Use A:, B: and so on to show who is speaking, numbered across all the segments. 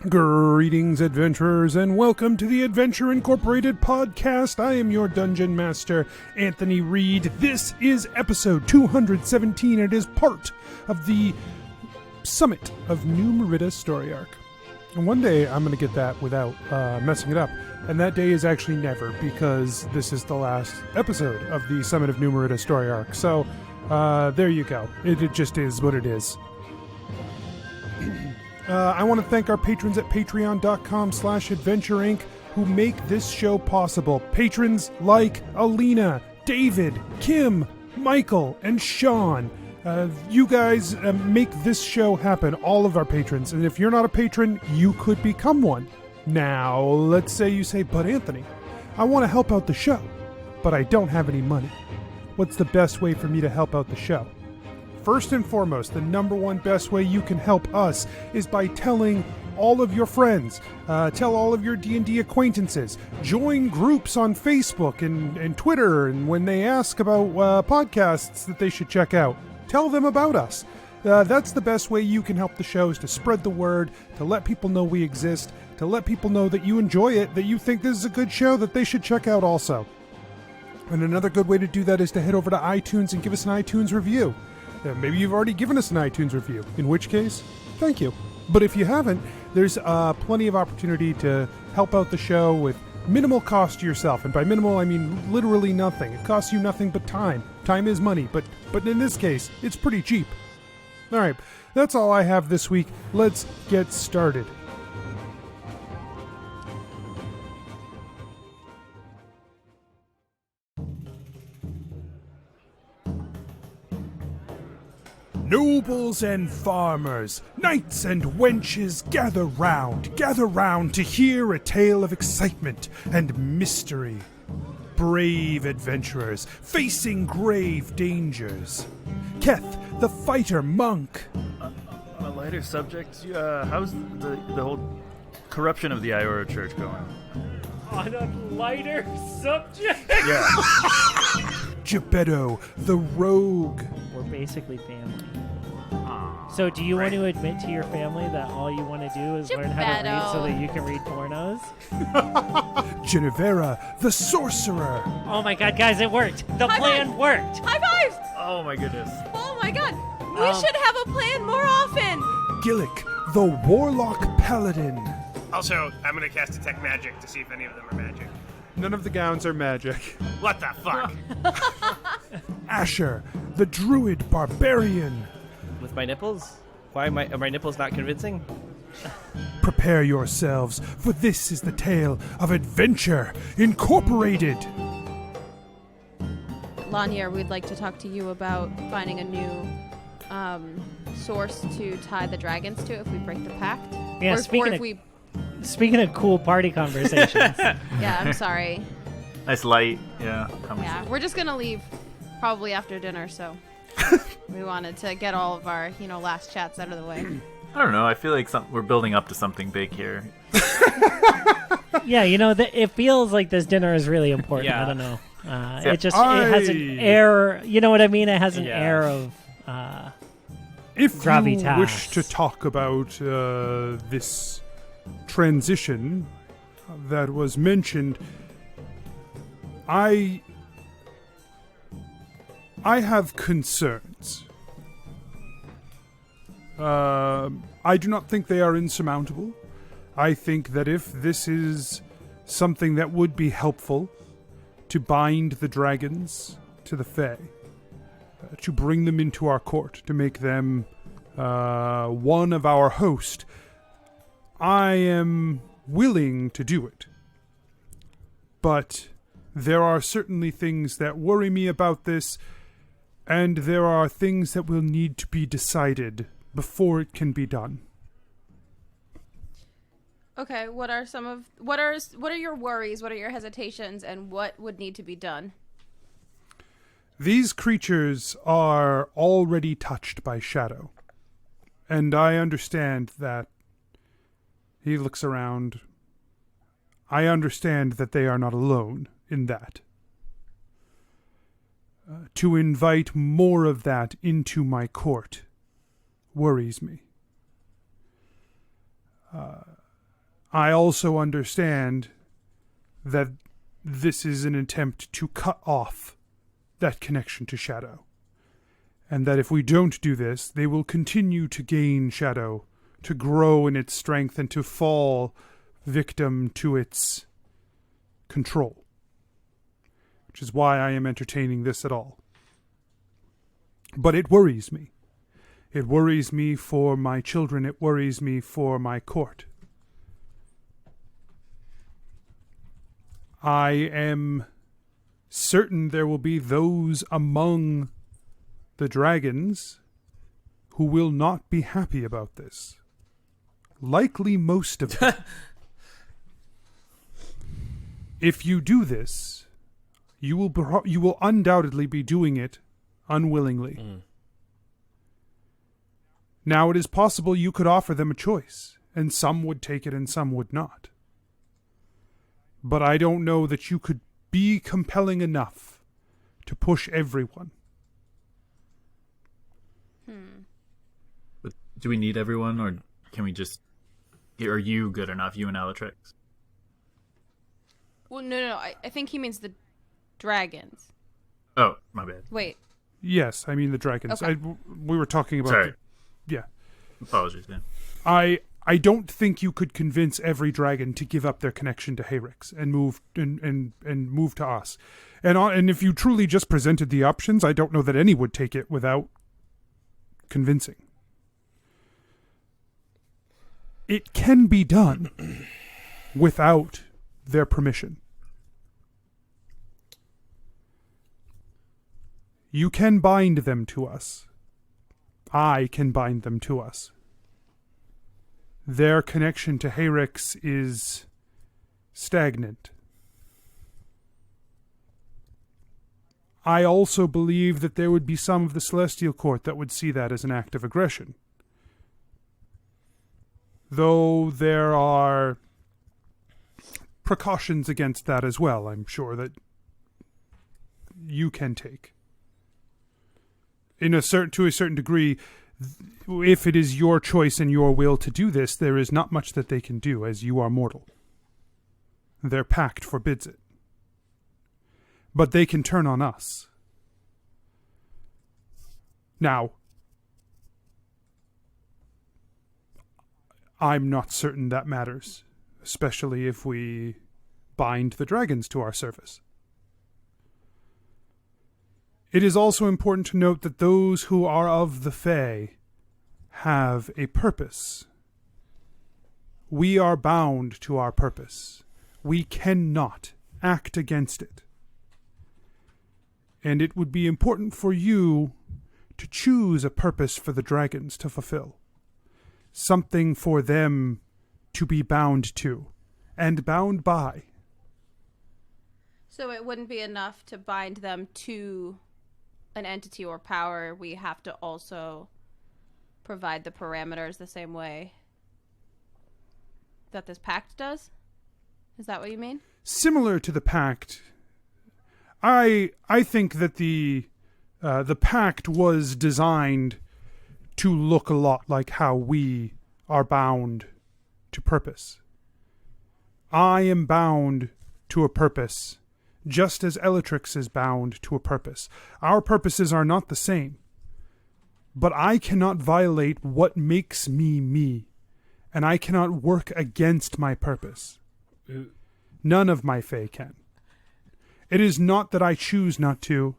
A: Greetings, adventurers, and welcome to the Adventure Incorporated podcast. I am your dungeon master, Anthony Reed. This is episode 217. It is part of the summit of New Meritta story arc. And one day I'm going to get that without messing it up. And that day is actually never, because this is the last episode of the summit of New Meritta story arc. So there you go. It just is what it is. I want to thank our patrons at patreon.com/adventureinc who make this show possible. Patrons like Alina, David, Kim, Michael, and Sean. You guys make this show happen, all of our patrons. And if you're not a patron, you could become one. Now, let's say you say, but Anthony, I want to help out the show, but I don't have any money. What's the best way for me to help out the show? First and foremost, the number one best way you can help us is by telling all of your friends, tell all of your D&D acquaintances, join groups on Facebook and Twitter, and when they ask about podcasts that they should check out, tell them about us. That's the best way you can help the show, is to spread the word, to let people know we exist, to let people know that you enjoy it, that you think this is a good show that they should check out also. And another good way to do that is to head over to iTunes and give us an iTunes review. Maybe you've already given us an iTunes review, in which case, thank you. But if you haven't, there's plenty of opportunity to help out the show with minimal cost to yourself. And by minimal, I mean literally nothing. It costs you nothing but time. Time is money, but in this case, it's pretty cheap. All right, that's all I have this week. Let's get started. Nobles and farmers, knights and wenches, gather round to hear a tale of excitement and mystery. Brave adventurers facing grave dangers. Keth, the fighter monk.
B: On a lighter subject, how's the whole corruption of the Iora Church going?
C: On a lighter subject?
B: Yeah.
A: Jebeddo, the rogue.
C: We're basically family. So do you want to admit to your family that all you want to do is learn how to read so that you can read pornos?
A: Jennuvera, the sorcerer.
C: Oh my god, guys, it worked. The plan worked.
D: High fives!
B: Oh my goodness.
D: Oh my god. We should have a plan more often.
A: Gillik, the warlock paladin.
E: Also, I'm going to cast Detect Magic to see if any of them are magic.
A: None of the gowns are magic.
E: What the fuck?
A: Asher, the druid barbarian.
F: With my nipples? Why are my nipples not convincing?
A: Prepare yourselves, for this is the tale of Adventure Incorporated.
D: Lanier, we'd like to talk to you about finding a new source to tie the dragons to if we break the pact.
C: Yeah, speaking of cool party conversations.
D: Yeah, I'm sorry.
B: Nice light. Yeah.
D: Yeah, we're just going to leave probably after dinner, so we wanted to get all of our, last chats out of the way.
B: I don't know. I feel like we're building up to something big here.
C: Yeah, it feels like this dinner is really important. Yeah. I don't know. It has an air, you know what I mean? It has an air of
A: if
C: gravitas.
A: You wish to talk about this transition that was mentioned, I have concerns. I do not think they are insurmountable. I think that if this is something that would be helpful to bind the dragons to the Fae, to bring them into our court, to make them one of our host, I am willing to do it. But there are certainly things that worry me about this, and there are things that will need to be decided before it can be done.
D: Okay, what are your worries? What are your hesitations, and what would need to be done?
A: These creatures are already touched by shadow, and I understand that. He looks around. I understand that they are not alone in that. To invite more of that into my court worries me. I also understand that this is an attempt to cut off that connection to Shadow. And that if we don't do this, they will continue to gain Shadow, to grow in its strength, and to fall victim to its control. Which is why I am entertaining this at all. But it worries me. It worries me for my children. It worries me for my court. I am certain there will be those among the dragons who will not be happy about this. Likely most of them. If you do this, you will undoubtedly be doing it unwillingly. Now, it is possible you could offer them a choice, and some would take it and some would not. But I don't know that you could be compelling enough to push everyone.
G: But do we need everyone, or can we just... Are you good enough, you and Elatrix?
D: Well, no. I think he means the dragons.
G: Oh, my bad.
D: Wait.
A: Yes, I mean the dragons.
D: Okay.
A: We were talking about...
G: Sorry.
A: Yeah.
G: Apologies, man.
A: I don't think you could convince every dragon to give up their connection to Hayrix and move and move to us. And if you truly just presented the options, I don't know that any would take it without convincing. It can be done without their permission. You can bind them to us. I can bind them to us. Their connection to Hayrix is stagnant. I also believe that there would be some of the Celestial Court that would see that as an act of aggression. Though there are precautions against that as well, I'm sure that you can take. To a certain degree, if it is your choice and your will to do this, there is not much that they can do, as you are mortal. Their pact forbids it. But they can turn on us. Now, I'm not certain that matters, especially if we bind the dragons to our service. It is also important to note that those who are of the Fae have a purpose. We are bound to our purpose. We cannot act against it. And it would be important for you to choose a purpose for the dragons to fulfill. Something for them to be bound to and bound by.
D: So it wouldn't be enough to bind them to an entity or power. We have to also provide the parameters the same way that this pact does? Is that what you mean?
A: Similar to the pact, I think that the pact was designed to look a lot like how we are bound to purpose. I am bound to a purpose, just as Elatrix is bound to a purpose. Our purposes are not the same, but I cannot violate what makes me me, and I cannot work against my purpose. None of my Fae can. It is not that I choose not to.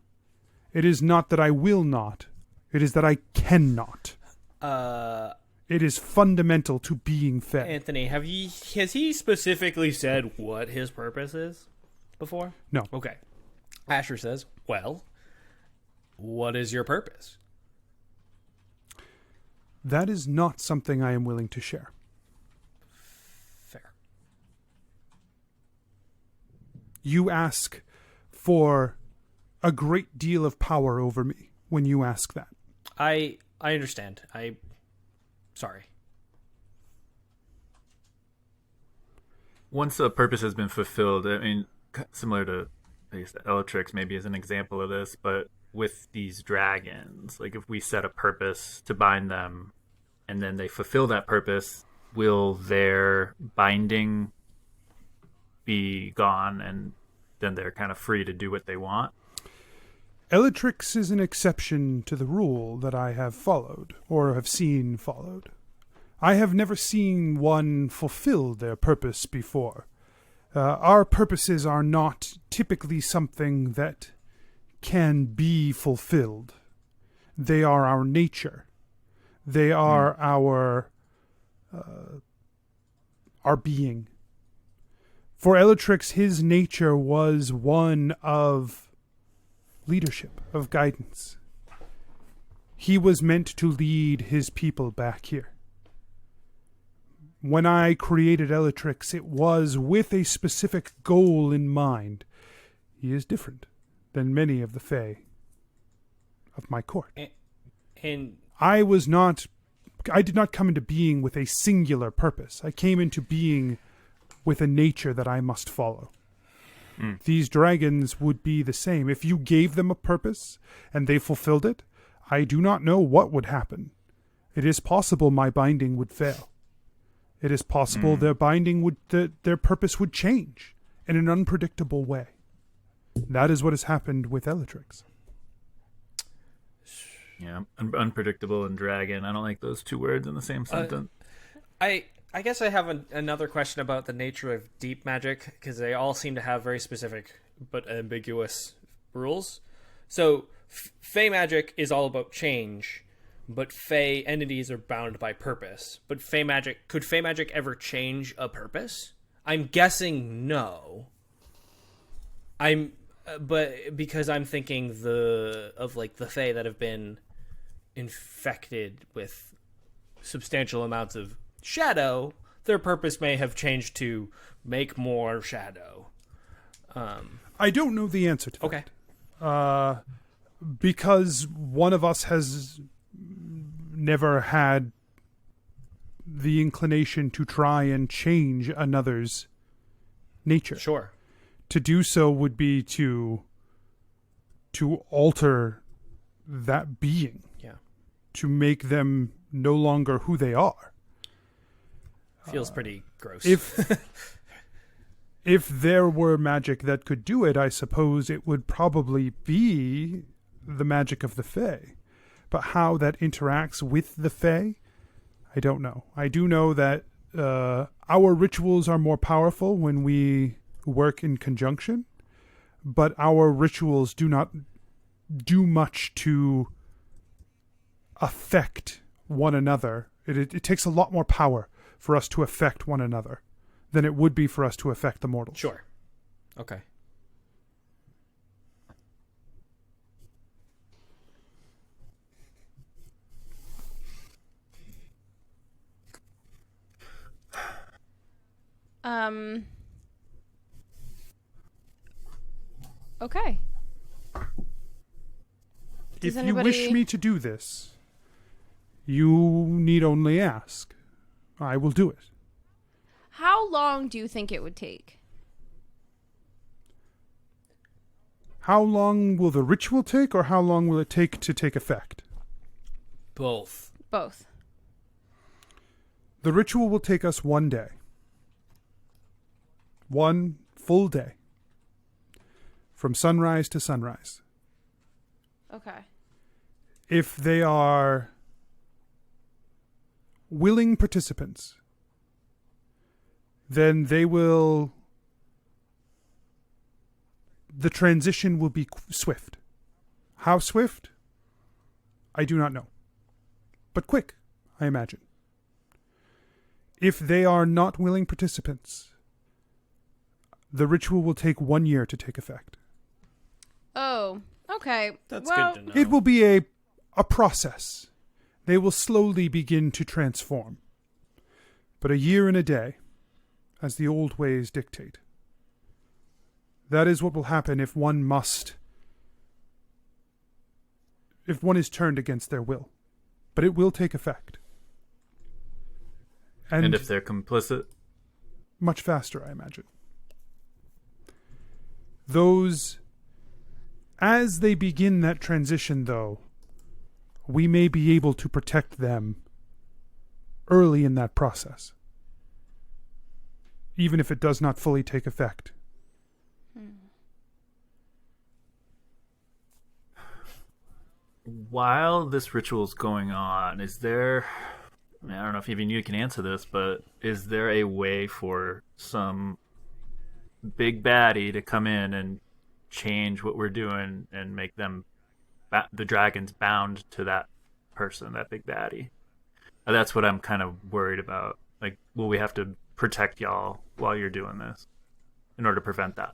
A: It is not that I will not. It is that I cannot. It is fundamental to being Fae.
F: Anthony, has he specifically said what his purpose is before?
A: No.
F: Okay. Asher says, well, what is your purpose?
A: That is not something I am willing to share.
F: Fair.
A: You ask for a great deal of power over me when you ask that.
F: I understand. Sorry.
G: Once a purpose has been fulfilled, I mean, similar to, I guess, Elatrix maybe is an example of this, but with these dragons, like if we set a purpose to bind them and then they fulfill that purpose, will their binding be gone and then they're kind of free to do what they want?
A: Elatrix is an exception to the rule that I have followed, or have seen followed. I have never seen one fulfill their purpose before. Our purposes are not typically something that can be fulfilled. They are our nature. They are our being. For Elatrix, his nature was one of leadership, of guidance. He was meant to lead his people back here. When I created Elatrix, it was with a specific goal in mind. He is different than many of the Fae of my court.
H: And
A: I did not come into being with a singular purpose. I came into being with a nature that I must follow. These dragons would be the same. If you gave them a purpose and they fulfilled it, I do not know what would happen. It is possible my binding would fail. It is possible their binding their purpose would change in an unpredictable way. That is what has happened with Elatrix.
G: Yeah, unpredictable and dragon. I don't like those two words in the same sentence.
H: I guess I have another question about the nature of deep magic, because they all seem to have very specific but ambiguous rules. So, Fey magic is all about change, but Fey entities are bound by purpose. But could Fey magic ever change a purpose? I'm guessing no. But because I'm thinking of the Fey that have been infected with substantial amounts of shadow, their purpose may have changed to make more shadow.
A: I don't know the answer to that.
H: Okay.
A: Because one of us has never had the inclination to try and change another's nature.
H: Sure.
A: To do so would be to alter that being.
H: Yeah.
A: To make them no longer who they are.
H: Feels pretty gross.
A: If there were magic that could do it, I suppose it would probably be the magic of the Fae. But how that interacts with the Fae, I don't know. I do know that our rituals are more powerful when we work in conjunction, but our rituals do not do much to affect one another. It takes a lot more power for us to affect one another than it would be for us to affect the mortals.
H: Sure. Okay.
D: Okay.
A: If you wish me to do this, you need only ask. I will do it.
D: How long do you think it would take?
A: How long will the ritual take, or how long will it take to take effect?
H: Both.
D: Both.
A: The ritual will take us 1 day. 1 full day. From sunrise to sunrise.
D: Okay.
A: If they are willing participants, then the transition will be swift. How swift? I do not know. But quick, I imagine. If they are not willing participants, the ritual will take 1 year to take effect.
D: Oh, okay.
H: That's
D: well,
H: good to know.
A: It will be a process. They will slowly begin to transform. But 1 year and a day, as the old ways dictate. That is what will happen if one is turned against their will. But it will take effect.
G: And if they're complicit?
A: Much faster, I imagine. As they begin that transition, though, we may be able to protect them early in that process. even if it does not fully take effect.
G: While this ritual is going on, is there... I don't know if even you can answer this, but is there a way for some big baddie to come in and change what we're doing and make them, the dragons, bound to that person, that big baddie? That's what I'm kind of worried about. Like, will we have to protect y'all while you're doing this in order to prevent that?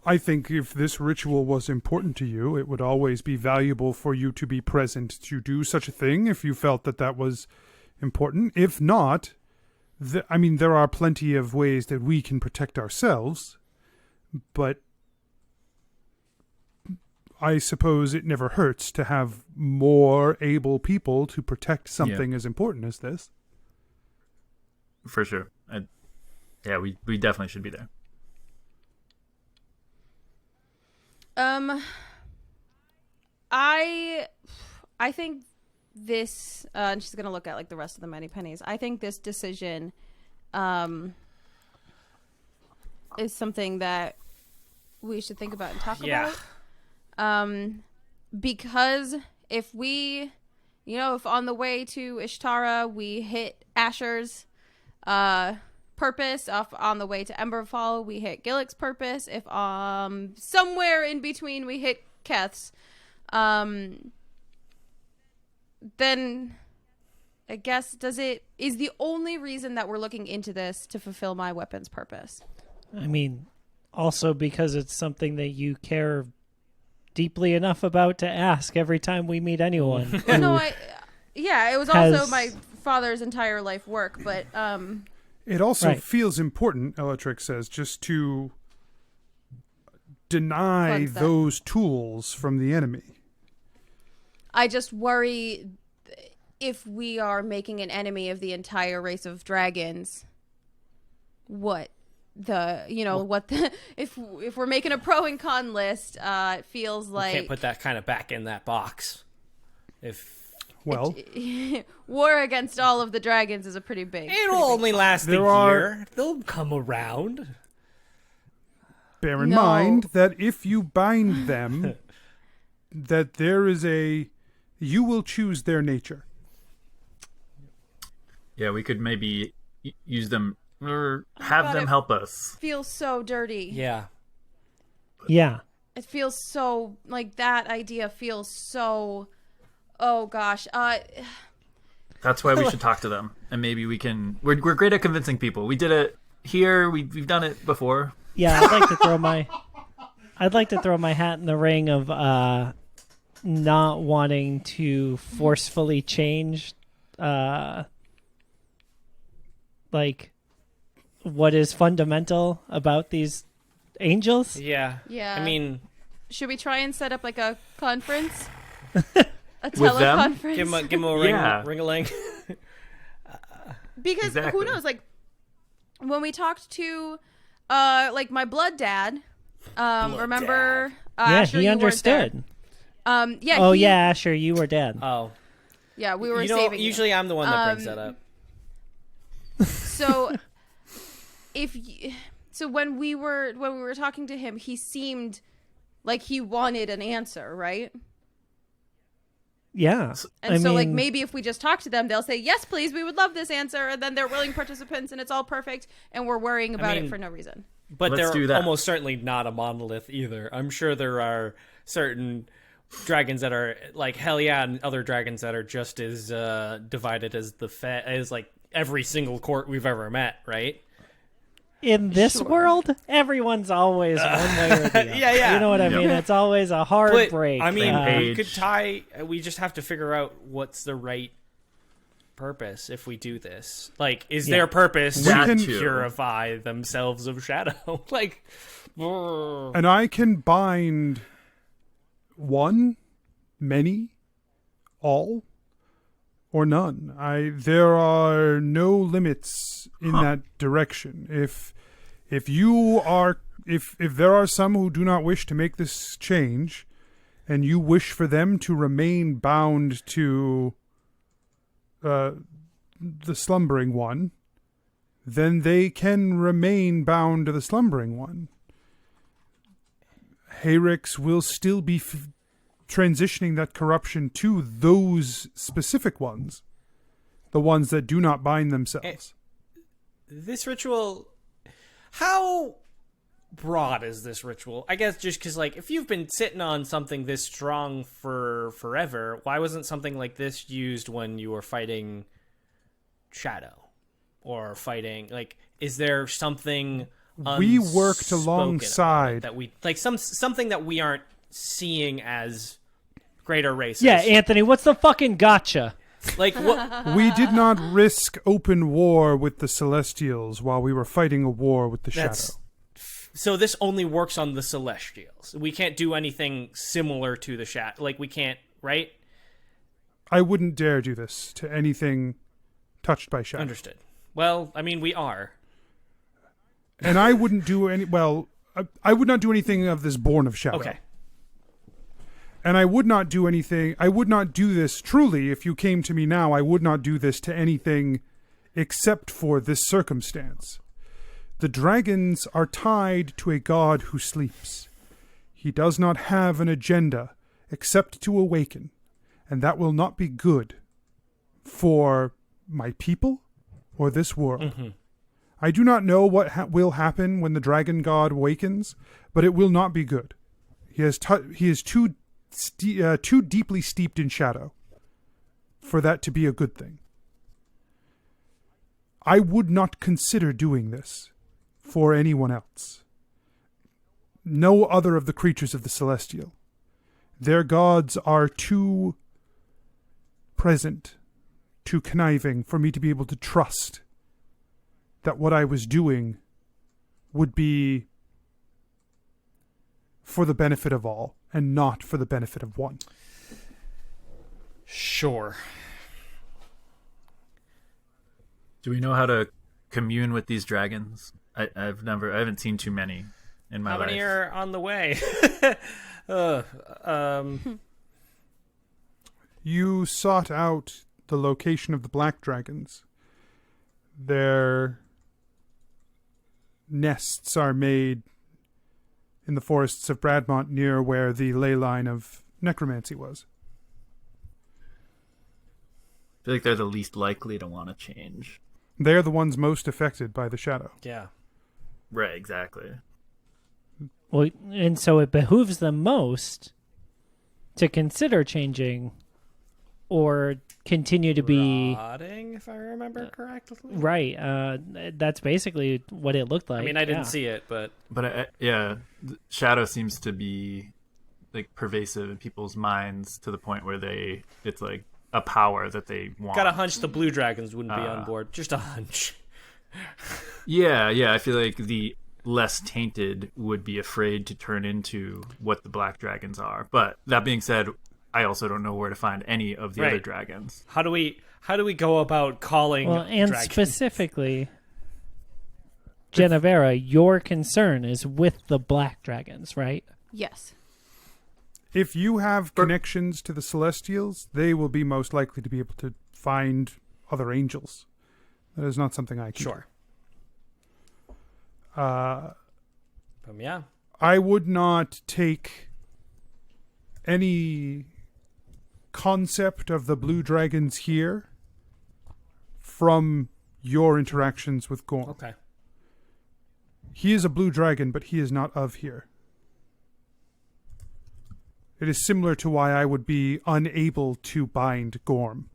A: I think if this ritual was important to you, it would always be valuable for you to be present to do such a thing if you felt that that was important. If not, there are plenty of ways that we can protect ourselves, but I suppose it never hurts to have more able people to protect something as important as this.
G: For sure. We definitely should be there.
D: I think this, and she's going to look at like the rest of the Many Pennies. I think this decision, is something that we should think about and talk about. Because if we, if on the way to Ishtara we hit Asher's purpose, off on the way to Emberfall we hit Gillik's purpose, if somewhere in between we hit Keth's, then I guess is the only reason that we're looking into this to fulfill my weapon's purpose?
C: I mean, also because it's something that you care deeply enough about to ask every time we meet anyone.
D: It was also my father's entire life work, but
A: it also feels important, Elatrix says, just to deny those tools from the enemy.
D: I just worry if we are making an enemy of the entire race of dragons, if we're making a pro and con list, it feels like
H: you can't put that kind of back in that box.
D: War against all of the dragons is a pretty big.
H: It'll only last a year. They'll come around.
A: Bear in mind that if you bind them, that you will choose their nature.
G: Yeah, we could maybe use them or have them help us.
D: Feels so dirty.
H: Yeah.
C: Yeah.
D: It feels so like that idea feels so. Oh gosh.
G: That's why we should talk to them, and maybe we can. We're great at convincing people. We did it here. We've done it before.
C: Yeah, I'd like to throw my hat in the ring of not wanting to forcefully change, like what is fundamental about these angels.
H: Yeah.
D: Yeah.
H: I mean,
D: should we try and set up like a conference? A teleconference?
H: Give him a ring-a-ling.
D: Because who knows? Like when we talked to, like my blood dad. Remember? Asher,
C: he understood. Asher, you were dead.
H: Oh.
D: Yeah, we were saving.
H: Usually, I'm the one that brings that up.
D: So, when we were talking to him, he seemed like he wanted an answer, right?
C: Yeah.
D: And like maybe if we just talk to them, they'll say, yes, please, we would love this answer. And then they're willing participants and it's all perfect. And we're worrying about it for no reason.
H: But they're almost certainly not a monolith either. I'm sure there are certain dragons that are like, hell yeah, and other dragons that are just as divided as as like every single court we've ever met, right?
C: In this world, everyone's always one way or the other.
H: Yeah.
C: You know what I mean? It's always a hard break.
H: I mean, we just have to figure out what's the right purpose if we do this. Like, is their purpose to purify themselves of shadow? Like,
A: and I can bind one, many, all, or none. There are no limits in that direction. If there are some who do not wish to make this change, and you wish for them to remain bound to the slumbering one, then they can remain bound to the slumbering one. Hayrix will still be transitioning that corruption to those specific ones, the ones that do not bind themselves.
H: This ritual, how broad is this ritual? I guess just because, like, if you've been sitting on something this strong for forever, why wasn't something like this used when you were fighting Shadow? Or fighting, like, is there something
A: we worked alongside
H: that we, like, something that we aren't seeing as greater races?
C: Yeah, Anthony, what's the fucking gotcha?
H: Like, what?
A: We did not risk open war with the Celestials while we were fighting a war with the Shadow.
H: So this only works on the Celestials. We can't do anything similar to the Shadow. Like, we can't, right?
A: I wouldn't dare do this to anything touched by Shadow.
H: Understood. Well, I mean, we are.
A: And I wouldn't do any... Well, I would not do anything of this born of Shadow.
H: Okay.
A: And I would not do anything... I would not do this, truly, if you came to me now, I would not do this to anything except for this circumstance. The dragons are tied to a god who sleeps. He does not have an agenda except to awaken, and that will not be good for my people or this world.
H: Mm-hmm.
A: I do not know what will happen when the dragon god awakens, but it will not be good. He is too deeply steeped in shadow for that to be a good thing. I would not consider doing this for anyone else. No other of the creatures of the Celestial. Their gods are too present, too conniving for me to be able to trust that what I was doing would be for the benefit of all and not for the benefit of one.
H: Sure.
G: Do we know how to commune with these dragons? I haven't seen too many in my life.
H: How many are on the way?
A: You sought out the location of the black dragons. Their nests are made in the forests of Bradmont near where the ley line of necromancy was.
G: I feel like they're the least likely to want to change.
A: They're the ones most affected by the shadow.
H: Yeah.
G: Right, exactly.
C: Well, and so it behooves them most to consider changing or continue to be
H: rotting, if I remember correctly.
C: Right. That's basically what it looked like.
H: I mean, I didn't see it, but
G: yeah, shadow seems to be like pervasive in people's minds to the point where it's like a power that they want.
H: Got a hunch the blue dragons wouldn't be on board. Just a hunch.
G: Yeah. I feel like the less tainted would be afraid to turn into what the black dragons are. But that being said, I also don't know where to find any of the other dragons.
H: How do we go about calling
C: and
H: dragons?
C: Specifically, Jennuvera, your concern is with the black dragons, right?
D: Yes.
A: If you have connections to the Celestials, they will be most likely to be able to find other angels. That is not something I can
H: Sure.
A: do.
H: Yeah.
A: I would not take any concept of the blue dragons here from your interactions with Gorm.
H: Okay.
A: He is a blue dragon, but he is not of here. It is similar to why I would be unable to bind Gorm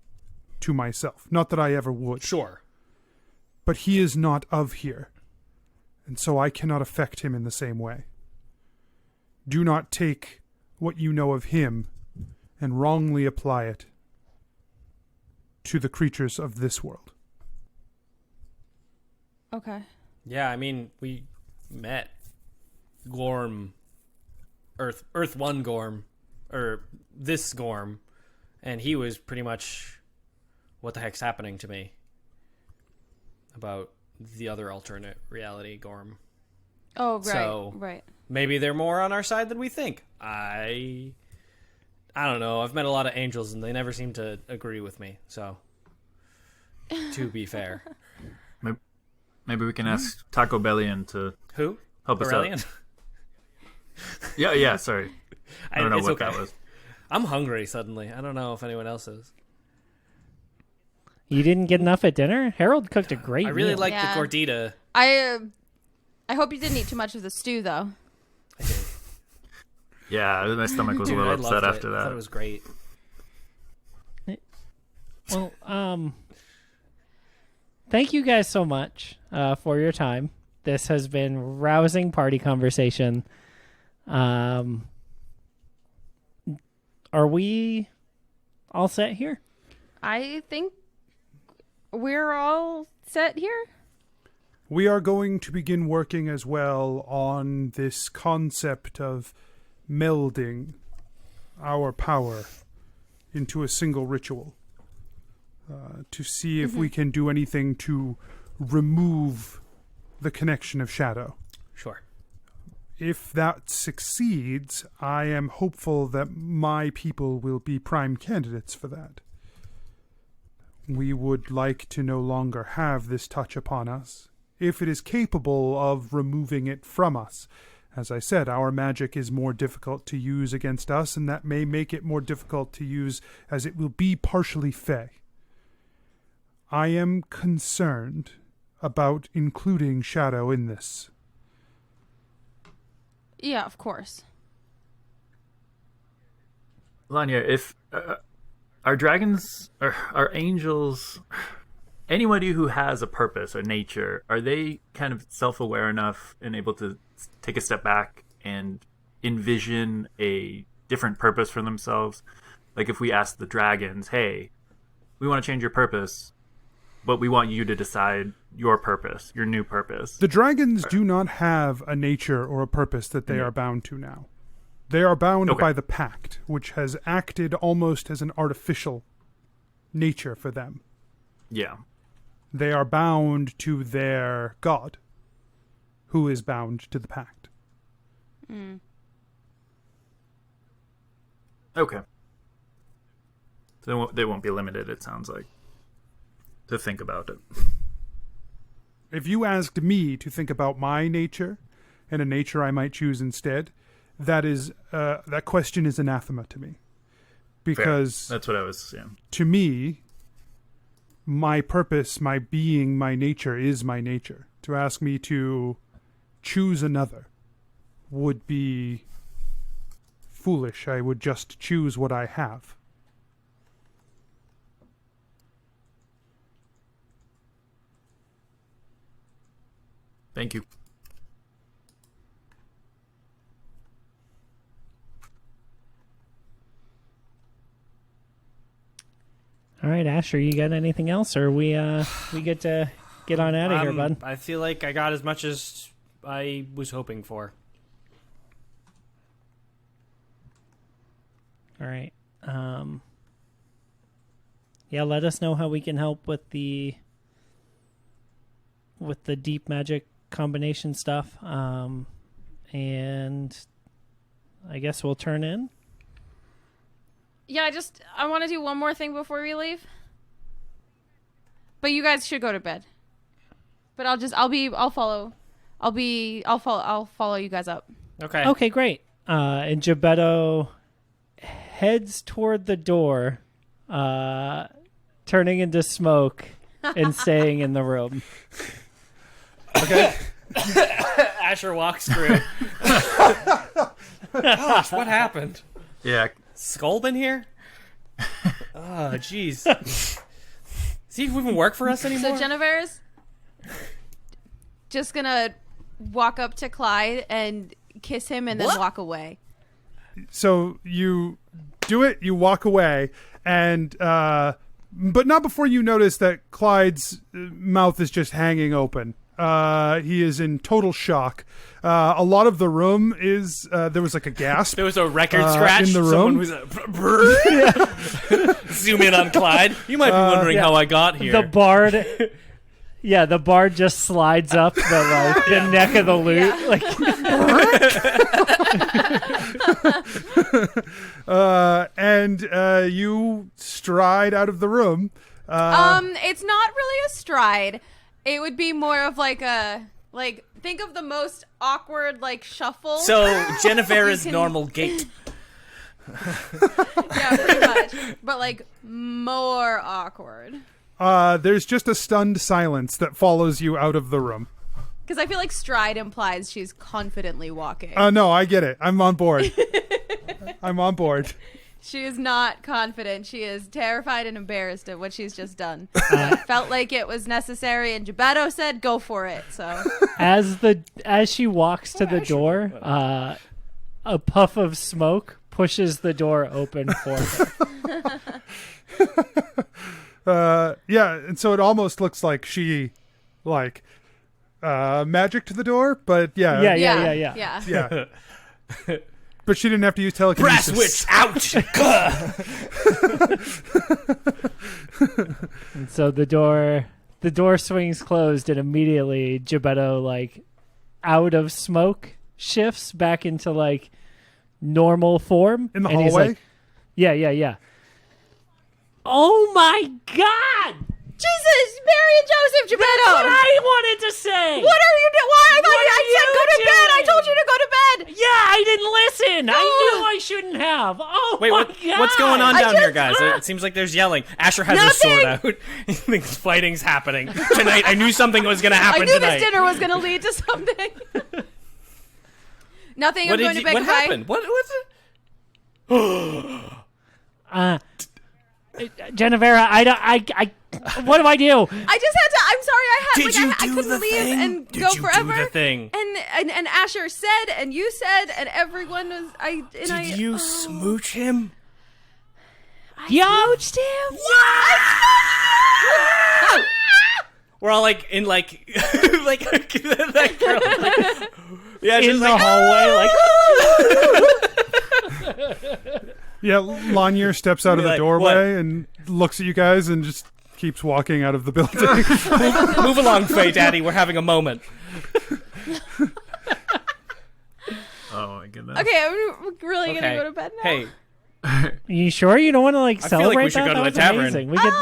A: to myself. Not that I ever would.
H: Sure.
A: But he is not of here, and so I cannot affect him in the same way. Do not take what you know of him and wrongly apply it to the creatures of this world.
D: Okay.
H: Yeah, I mean, we met Gorm, Earth 1 Gorm, or this Gorm, and he was pretty much, what the heck's happening to me? About the other alternate reality Gorm.
D: Oh, right,
H: So,
D: right.
H: Maybe they're more on our side than we think. I don't know. I've met a lot of angels, and they never seem to agree with me, so... to be fair.
G: Maybe we can ask Taco Bellion to
H: Who?
G: help us
H: Aurelian?
G: out. Yeah, sorry. I don't know
H: it's
G: what
H: okay.
G: that was.
H: I'm hungry suddenly. I don't know if anyone else is.
C: You didn't get enough at dinner? Harold cooked a great
H: I really
C: meal.
H: like
D: Yeah.
H: the gordita.
D: I hope you didn't eat too much of the stew, though.
H: I did.
G: Yeah, my stomach was
H: Dude,
G: a
H: I
G: little upset
H: loved
G: after
H: it. I thought
G: that.
H: it was great.
C: Well, thank you guys so much for your time. This has been rousing party conversation. Are we all set here?
D: I think we're all set here.
A: We are going to begin working as well on this concept of melding our power into a single ritual to see if we can do anything to remove the connection of shadow.
H: Sure.
A: If that succeeds, I am hopeful that my people will be prime candidates for that. We would like to no longer have this touch upon us, if it is capable of removing it from us. As I said, our magic is more difficult to use against us, and that may make it more difficult to use as it will be partially fey. I am concerned about including shadow in this.
D: Yeah, of course.
G: Lanya, if our dragons, our angels, anybody who has a purpose, a nature, are they kind of self-aware enough and able to take a step back and envision a different purpose for themselves? Like if we ask the dragons, hey, we want to change your purpose, but we want you to decide your purpose, your new purpose.
A: The dragons do not have a nature or a purpose that they are bound to now. They are bound by the pact, which has acted almost as an artificial nature for them.
G: Yeah.
A: They are bound to their god, who is bound to the pact.
G: Okay. So they won't be limited, it sounds like, to think about it.
A: If you asked me to think about my nature and a nature I might choose instead, that question is anathema to me. Because
G: Fair. That's what I was saying.
A: To me, my purpose, my being, my nature is my nature. To ask me to choose another would be foolish. I would just choose what I have.
G: Thank you.
C: All right, Asher, you got anything else, or we get to get on out of here, bud?
H: I feel like I got as much as I was hoping for.
C: All right. Yeah, let us know how we can help with the deep magic combination stuff. And I guess we'll turn in.
D: Yeah, I want to do one more thing before we leave. But you guys should go to bed. But I'll follow you guys up.
H: Okay.
C: Okay, great. And Jebeddo heads toward the door, turning into smoke and staying in the room.
H: Okay. Asher walks through. Gosh, what happened?
G: Yeah.
H: Skull been here? Oh, jeez. Does he even work for us anymore?
D: So Jennuvera's just gonna walk up to Clyde and kiss him and then walk away.
A: So you do it, you walk away, and but not before you notice that Clyde's mouth is just hanging open. He is in total shock. A lot of the room is there was like a gasp.
H: There was a record scratch
A: in the room.
H: Someone was zoom in on Clyde. You might be wondering how I got here.
C: The bard, the bard just slides up the neck of the lute,
A: and you stride out of the room.
D: It's not really a stride. It would be more of like a think of the most awkward shuffle.
H: So Jennuvera's normal gait.
D: Yeah, pretty much. But more awkward.
A: There's just a stunned silence that follows you out of the room.
D: Because I feel like stride implies she's confidently walking.
A: No, I get it. I'm on board. I'm on board.
D: She is not confident. She is terrified and embarrassed at what she's just done. But felt like it was necessary, and Gebeddo said, "Go for it." So
C: as she walks to the door, a puff of smoke pushes the door open for her.
A: Yeah, and so it almost looks like she magic to the door, but yeah.
D: Yeah.
A: But she didn't have to use telekinesis.
H: Brass witch, ouch!
C: And so the door swings closed, and immediately Gebeddo, out of smoke, shifts back into normal form
A: In the
C: and
A: hallway?
C: He's yeah. Oh my God!
D: Jesus, Mary and Joseph, Gebeddo!
C: That's what I wanted to say!
D: What are you doing? Why? I said go to bed! I told you to go to bed!
C: Yeah, I didn't listen! I knew I shouldn't have! Oh
H: Wait,
C: my God!
H: what's going on down here, guys? It seems like there's yelling. Asher has his sword out. He thinks fighting's happening tonight. I knew something was going to happen
D: I knew
H: tonight.
D: this dinner was going to lead to something. Nothing. I'm going to bed.
H: What
D: Goodbye.
H: happened? What's it?
C: Jennuvera, what do I do?
D: I just had to. I'm sorry. I
H: Did you
D: I
H: do
D: couldn't
H: the
D: leave
H: thing?
D: and
H: Did
D: go
H: you
D: forever.
H: do the thing?
D: And Asher said, and you said, and everyone was.
H: Did you smooch him?
D: Smooched him.
C: Yeah!
H: We're all in like that girl. Yeah,
C: In
H: just
C: the hallway,
A: Yeah, Lanier steps out of the
H: Like,
A: doorway and looks at you guys and just keeps walking out of the building.
H: Move along, Faye Daddy. We're having a moment.
G: Oh my goodness.
D: Okay, I'm really gonna go to bed now.
H: Hey,
C: You sure you don't want to
H: feel like we
C: celebrate
H: should
C: that?
H: go to
C: That
H: the
C: was
H: tavern.
C: amazing. We could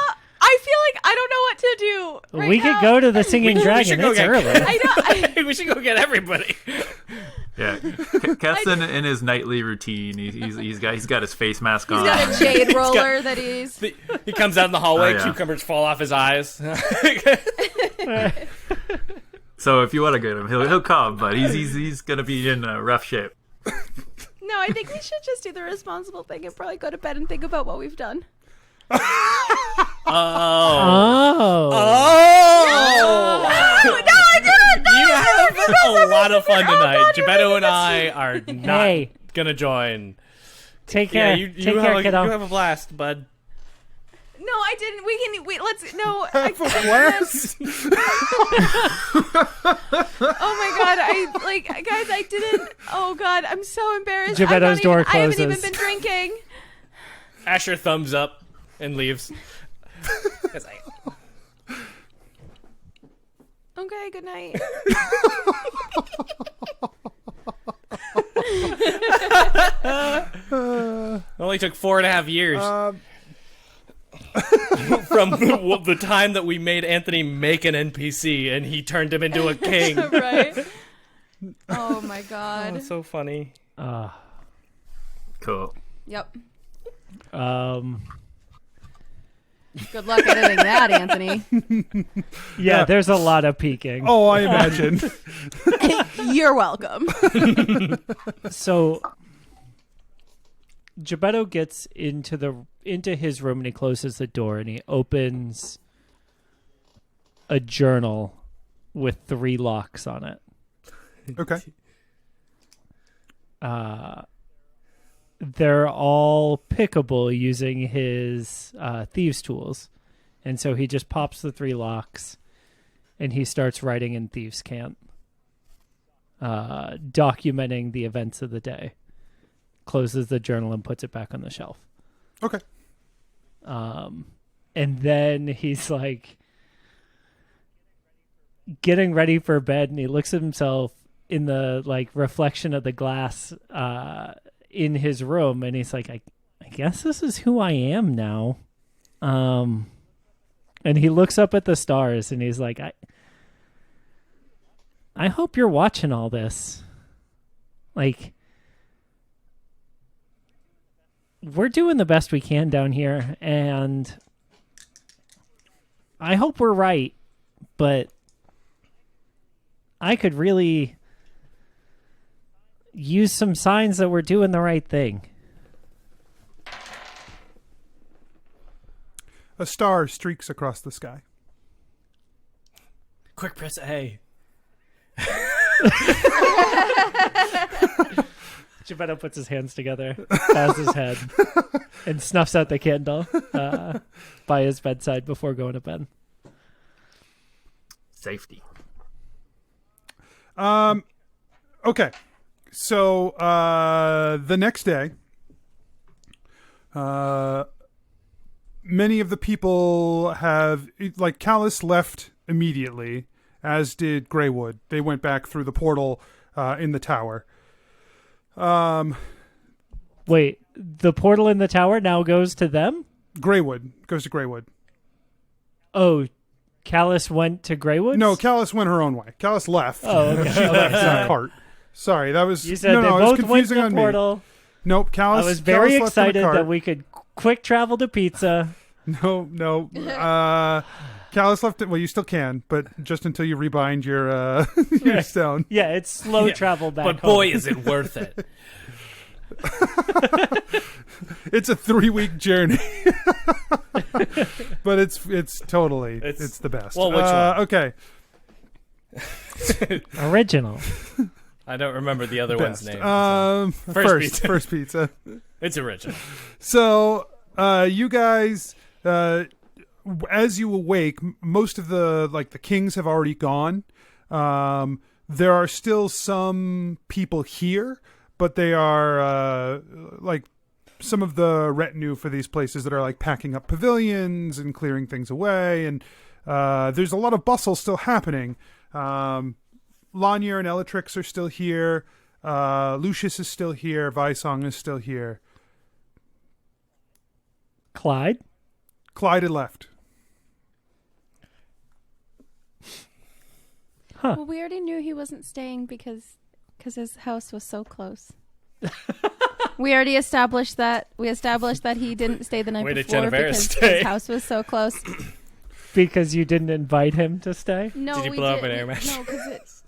D: I feel like I don't know what to do. Right
C: we
D: now.
C: could go to the Singing
H: should
C: Dragon.
H: go
C: It's
H: get-
C: early.
D: I know.
H: we should go get everybody.
G: Yeah, Keth's in his nightly routine. He's got his face mask on.
D: He's got a jade roller that he's.
H: He comes out in the hallway.
G: Oh, yeah.
H: Cucumbers fall off his eyes.
G: So if you want to get him, he'll come, but he's gonna be in rough shape.
D: No, I think we should just do the responsible thing and probably go to bed and think about what we've done.
C: Oh.
H: Oh!
D: No, I didn't. No,
H: You have a lot of fun tonight.
D: God,
H: Gebeddo and I are not
C: Hey.
H: gonna join.
C: Take care.
H: Yeah,
C: Take care, kiddo.
H: you have a blast, bud.
D: No, I didn't. Let's. No.
A: Blast.
D: Oh my God! Guys, I didn't. Oh God, I'm so embarrassed.
C: Gebeddo's door
D: I haven't even
C: closes.
D: been drinking.
H: Asher thumbs up and leaves.
D: Okay, good night.
H: It only took 4.5 years. From the time that we made Anthony make an NPC and he turned him into a king.
D: Right. Oh my God.
H: That's so funny.
G: Cool.
D: Yep.
C: Good
D: luck editing that, Anthony.
C: Yeah, there's a lot of peeking.
A: Oh, I imagine.
D: You're welcome.
C: So Gebeddo gets into his room and he closes the door and he opens a journal with 3 locks on it.
A: Okay.
C: They're all pickable using his thieves' tools. And so he just pops the 3 locks and he starts writing in thieves' cant, documenting the events of the day. Closes the journal and puts it back on the shelf.
A: Okay.
C: And then he's getting ready for bed and he looks at himself in the reflection of the glass in his room and he's like, I guess this is who I am now. And he looks up at the stars and he's like, I hope you're watching all this. Like, we're doing the best we can down here, and I hope we're right, but I could really use some signs that we're doing the right thing.
A: A star streaks across the sky.
H: Quick, press A.
C: Gebeddo puts his hands together, bows his head, and snuffs out the candle by his bedside before going to bed.
G: Safety.
A: Okay. So the next day, many of the people have, like, Callus left immediately, as did Greywood. They went back through the portal in the tower.
C: Wait, the portal in the tower now goes to them?
A: Greywood goes to Greywood.
C: Oh, Callus went to Greywood?
A: No, Callus went her own way. Callus left.
C: Oh, okay.
A: She left in a cart. Sorry, that was...
C: You said
A: no,
C: they
A: it was
C: both went to
A: confusing
C: the
A: on
C: portal.
A: me. Nope, Callus...
C: I was very
A: Callus left in a
C: excited
A: cart.
C: that we could quick travel to pizza.
A: No. Callus left it... Well, you still can, but just until you rebind your your stone.
C: Yeah, it's slow travel back
H: But
C: home.
H: boy, is it worth it.
A: It's a 3-week journey. But it's totally... It's the best.
H: Well, which one?
A: Okay.
C: Original.
H: I don't remember the other
A: Best.
H: one's name.
A: First pizza.
H: It's original.
A: So, you guys, as you awake, most of the kings have already gone. There are still some people here, but they are some of the retinue for these places that are packing up pavilions and clearing things away, and there's a lot of bustle still happening. Lanier and Elatrix are still here. Lucius is still here. Visong is still here.
C: Clyde
A: had left.
C: Huh.
D: Well, we already knew he wasn't staying because his house was so close. We already established that. We established that he didn't stay the night
H: Where did
D: before
H: Jennuvera
D: because
H: stay?
D: his house was so close.
C: Because you didn't invite him to stay?
D: No,
H: Did you
D: we
H: blow up an
D: didn't.
H: air mattress?
D: No, because it's.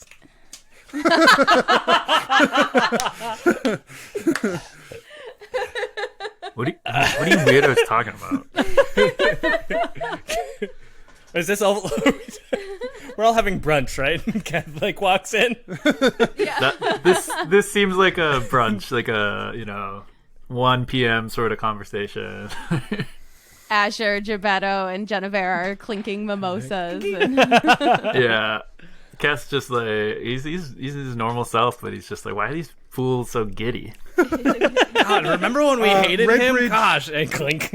G: What are you weirdos talking about?
H: Is this all? We're all having brunch, right? Keth walks in.
G: This seems like a brunch, like a 1 p.m. sort of conversation.
D: Asher, Gebeddo, and Jennuvera are clinking mimosas. And
G: Yeah, Keth's just he's his normal self, but he's just why are these fools so giddy?
H: God, remember when we hated
A: Red
H: him?
A: Bridge-
H: Gosh, and clink.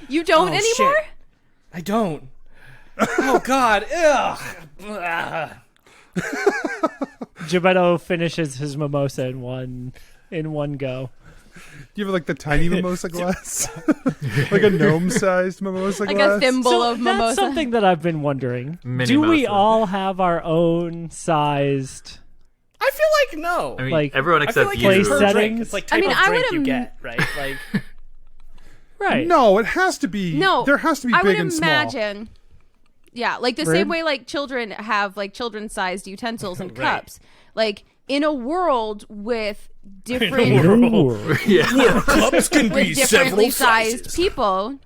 D: you don't anymore?
H: Shit. I don't. Oh God. Ugh.
C: Gebeddo finishes his mimosa in one go.
A: You have the tiny mimosa glass, like a gnome-sized mimosa
D: Like
A: glass.
D: a thimble of
C: That's
D: mimosa.
C: something that I've been wondering.
G: Mini
C: Do we
G: mimosa.
C: all have our own sized?
H: I feel like no.
G: I mean,
C: Like,
G: everyone
H: I feel
G: except
H: like
G: you.
C: Place
H: it's per
C: settings.
H: drink. It's like type
D: mean,
H: of
D: I
H: drink
D: would
H: you
D: im-
H: get, right? Like
C: Right.
A: No, it has to be.
D: No,
A: there has to be
D: I
A: big
D: would
A: and small.
D: imagine. Yeah, like the
C: Rude.
D: same way children have children-sized utensils and
H: Right.
D: cups. In a world with different
C: Ooh.
G: Yeah.
H: cups can
D: with differently sized people.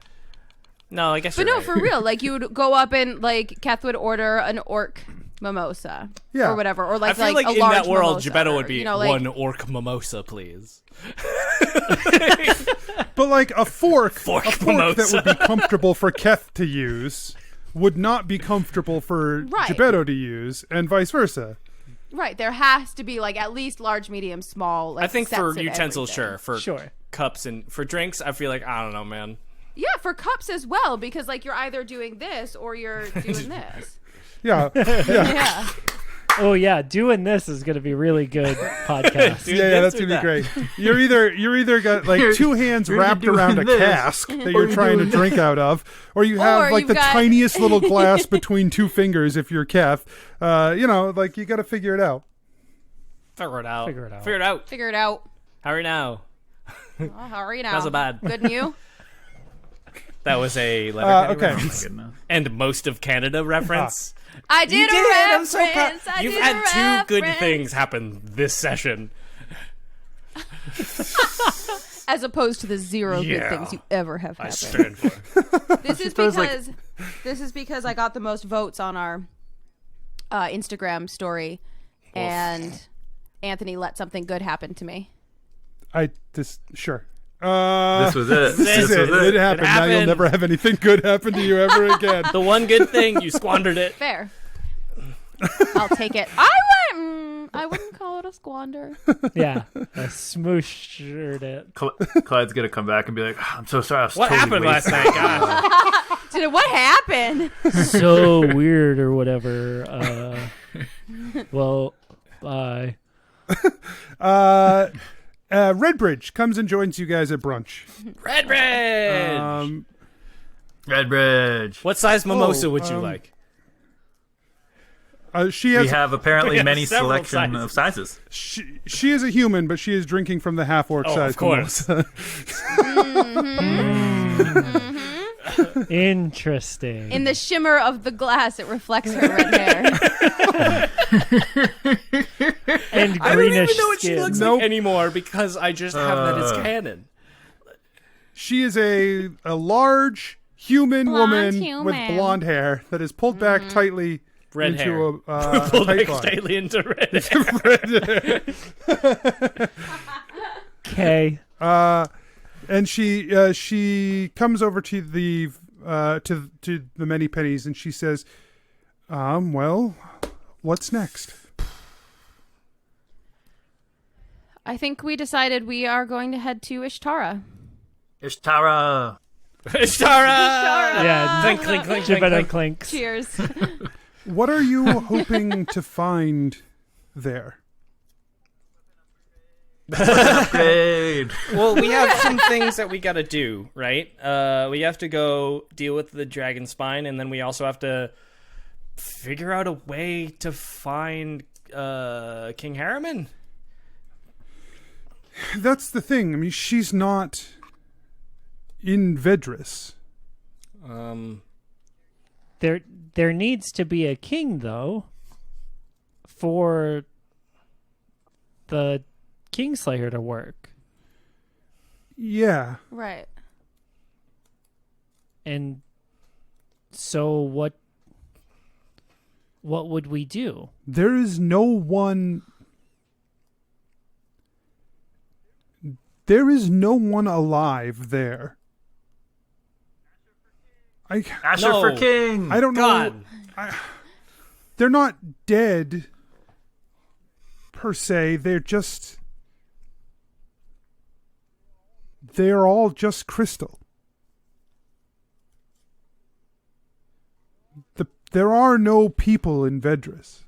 H: No, I guess.
D: But
H: you're
D: no,
H: right.
D: for real. You would go up and Keth would order an orc mimosa.
A: Yeah.
D: Or whatever. Or
H: I feel like
D: a
H: in
D: large
H: that world,
D: mimosa,
H: Gebeddo
D: or,
H: would be one orc mimosa, please.
A: But a fork that
H: mimosa.
A: would be comfortable for Keth to use would not be comfortable for
D: Right.
A: Gebeddo to use, and vice versa.
D: Right. There has to be at least large, medium, small.
H: I think
D: sets
H: for
D: of
H: utensils,
D: everything.
H: sure. For
C: Sure.
H: cups and for drinks, I feel like I don't know, man.
D: Yeah, for cups as well, because you're either doing this or you're doing this.
A: Yeah,
D: Yeah.
C: Oh yeah, doing this is going to be really good podcast.
A: Yeah, that's gonna be great. You're either got like two hands wrapped around a cask that you're trying to drink out of, or you have like the tiniest little glass between two fingers if you're Keth. Like you got to figure it out.
H: Figure it out.
C: Figure it out.
D: Figure it out.
H: How are you now?
D: Oh, how are you now?
H: Not so bad.
D: Good and you?
H: That was a letter
A: okay.
H: reference. And most of Canada reference.
D: I did
H: You
D: a
H: did. I'm
D: reference.
H: so proud.
D: I
H: You've
D: did
H: had
D: a
H: two good
D: reference.
H: things happen this session.
D: As opposed to the zero good
H: Yeah.
D: things you ever have
H: I
D: happened.
H: stand for.
D: This is because I got the most votes on our Instagram story, and Anthony let something good happen to me.
A: Sure.
G: This was it.
A: This is it. It happened. Now you'll
H: happened.
A: never have anything good happen to you ever again.
H: The one good thing, you squandered it.
D: Fair. I'll take it. I wouldn't call it a squander.
C: Yeah, I smooshed it.
G: Clyde's gonna come back and be like, "I'm so sorry. I was
H: What
G: totally
H: happened last
G: wasted."
H: night? Gosh.
D: Dude, what happened?
C: So weird or whatever. Well, bye.
A: Redbridge comes and joins you guys at brunch.
H: Redbridge!
G: Redbridge.
H: What size mimosa would you
A: um,
H: like?
A: She has
G: We have apparently
H: We have
G: many
H: several
G: selection of sizes.
A: she is a human, but she is drinking from the half-orc
H: Oh,
A: size
H: of course.
A: mimosa.
C: Interesting.
D: In the shimmer of the glass, it reflects her red hair.
C: And
H: I don't even
C: greenish
H: know what she
C: skin.
H: looks
A: Nope.
H: like anymore because I just have that as canon.
A: She is a large human
D: Blonde
A: woman
D: human.
A: with blonde hair that is pulled back tightly
H: Red
A: into
H: hair.
A: a
H: Pulled
A: tight
H: like
A: bun.
H: tightly into red hair.
C: Okay.
A: And she comes over to the Many Pennies and she says, well, what's next?
D: I think we decided we are going to head to Ishtara.
G: Ishtara.
H: Ishtara!
C: Yeah.
H: Clink, clink, clink, clink,
C: Jebeddo
H: clink.
C: clinks.
D: Cheers.
A: What are you hoping to find there?
G: Upgrade.
H: Well, we have some things that we gotta do, right? We have to go deal with the dragon spine, and then we also have to figure out a way to find King Harriman.
A: That's the thing. I mean, she's not in Vedris.
C: There needs to be a king, though, for the Kingslayer to work.
A: Yeah.
D: Right.
C: And so what would we do?
A: There is no one... There is no one alive there.
G: Asher
H: No.
G: for king.
A: I don't know.
H: God.
A: They're not dead, per se. They're all just crystal. There are no people in Vedris.